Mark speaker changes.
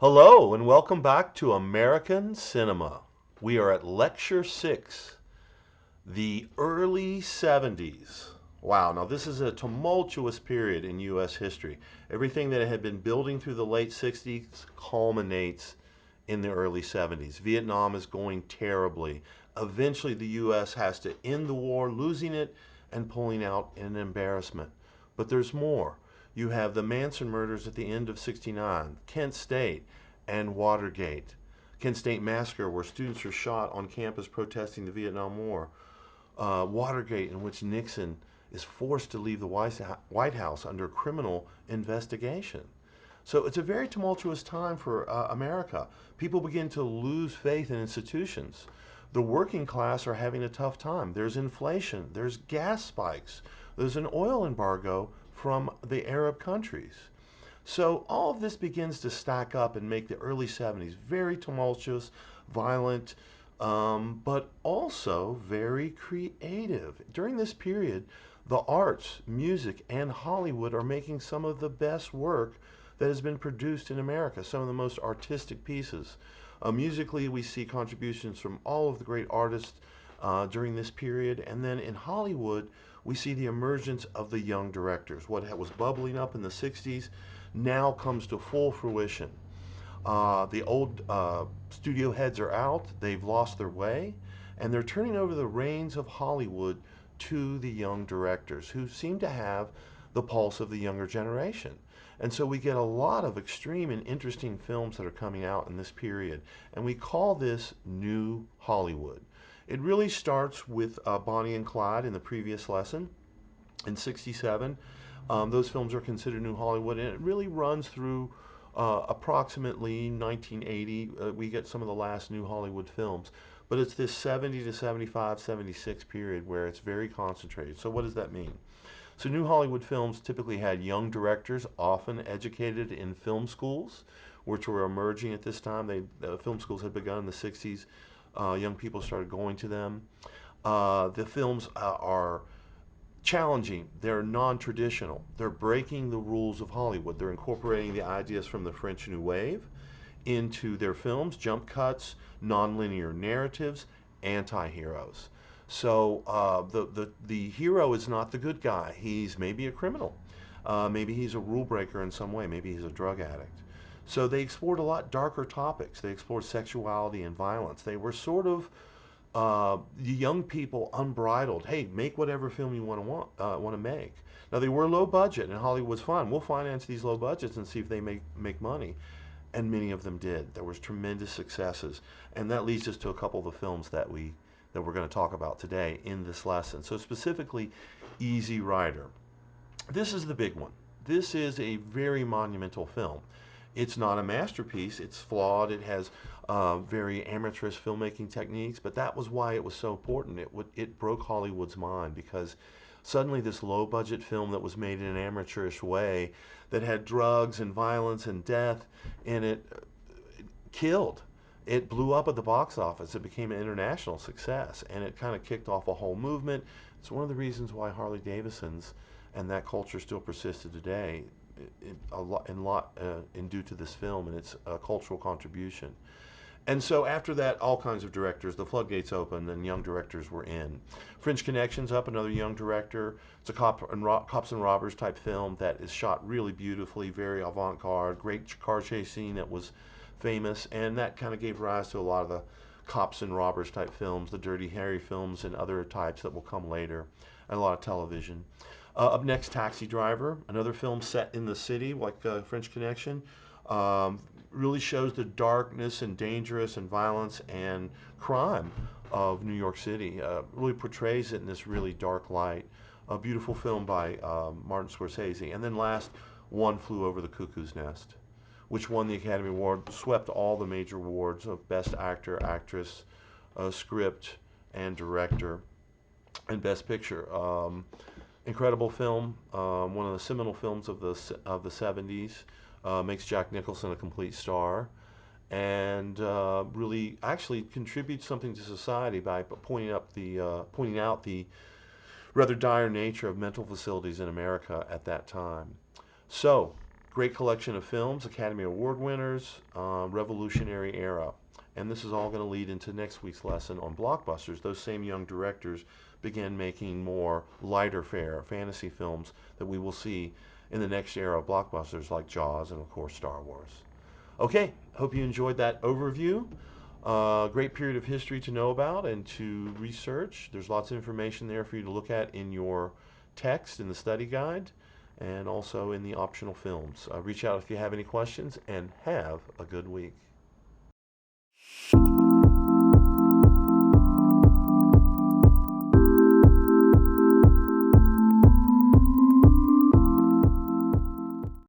Speaker 1: Hello, and welcome back to American Cinema. We are at Lecture 6, the early 70s. Wow, now this is a tumultuous period in U.S. history. Everything that had been building through the late 60s culminates in the early 70s. Vietnam is going terribly. Eventually, the U.S. has to end the war, losing it and pulling out in an embarrassment. But there's more. You have the Manson murders at the end of 69, Kent State, and Watergate. Kent State massacre, where students are shot on campus protesting the Vietnam War. Watergate, in which Nixon is forced to leave the White House under criminal investigation. So it's a very tumultuous time for America. People begin to lose faith in institutions. The working class are having a tough time. There's inflation, there's gas spikes, there's an oil embargo from the Arab countries. So all of this begins to stack up and make the early 70s very tumultuous, violent, but also very creative. During this period, the arts, music, and Hollywood are making some of the best work that has been produced in America, some of the most artistic pieces. Musically, we see contributions from all of the great artists during this period. And then in Hollywood, we see the emergence of the young directors. What was bubbling up in the 60s now comes to full fruition. The old studio heads are out, they've lost their way, and they're turning over the reins of Hollywood to the young directors who seem to have the pulse of the younger generation. And so we get a lot of extreme and interesting films that are coming out in this period, and we call this New Hollywood. It really starts with Bonnie and Clyde in the previous lesson in 67. Those films are considered New Hollywood, and it really runs through approximately 1980. We get some of the last New Hollywood films. But it's this 70 to 75, 76 period where it's very concentrated. So, what does that mean? So, New Hollywood films typically had young directors, often educated in film schools, which were emerging at this time. The film schools had begun in the 60s. Young people started going to them. The films are challenging. They're non-traditional. They're breaking the rules of Hollywood. They're incorporating the ideas from the French New Wave into their films, jump cuts, nonlinear narratives, anti-heroes. So the hero is not the good guy. He's maybe a criminal. Maybe he's a rule breaker in some way. Maybe he's a drug addict. So they explored a lot darker topics. They explored sexuality and violence. They were sort of the young people unbridled. Hey, make whatever film you want to make. Now they were low budget, and Hollywood's fine. We'll finance these low budgets and see if they make money, and many of them did. There was tremendous successes, and that leads us to a couple of the films that we're going to talk about today in this lesson. So specifically, Easy Rider. This is the big one. This is a very monumental film. It's not a masterpiece. It's flawed. It has very amateurish filmmaking techniques, but that was why it was so important. It broke Hollywood's mind because suddenly this low budget film that was made in an amateurish way that had drugs and violence and death in it killed. It blew up at the box office. It became an international success, and it kind of kicked off a whole movement. It's one of the reasons why Harley Davidson's and that culture still persisted today, in due to this film and its cultural contribution. And so after that, all kinds of directors, the floodgates opened, and young directors were in. French Connection's up, another young director. It's a cops and robbers type film that is shot really beautifully, very avant-garde, great car chase scene that was famous, and that kind of gave rise to a lot of the cops and robbers type films, the Dirty Harry films, and other types that will come later, and a lot of television. Up next, Taxi Driver, another film set in the city, like French Connection. Um, really shows the darkness and dangerous and violence and crime of New York City. Really portrays it in this really dark light. A beautiful film by Martin Scorsese. And then last, One Flew Over the Cuckoo's Nest, which won the Academy Award, swept all the major awards of Best Actor, Actress, Script, and Director, and Best Picture. Incredible film, one of the seminal films of the 70s. Makes Jack Nicholson a complete star, and really actually contributes something to society by pointing out the rather dire nature of mental facilities in America at that time. So Great collection of films, Academy Award winners, revolutionary era. And this is all going to lead into next week's lesson on blockbusters. Those same young directors began making more lighter fare fantasy films that we will see in the next era of blockbusters like Jaws and, of course, Star Wars. Okay, hope you enjoyed that overview. Great period of history to know about and to research. There's lots of information there for you to look at in your text in the study guide and also in the optional films. Reach out if you have any questions and have a good week.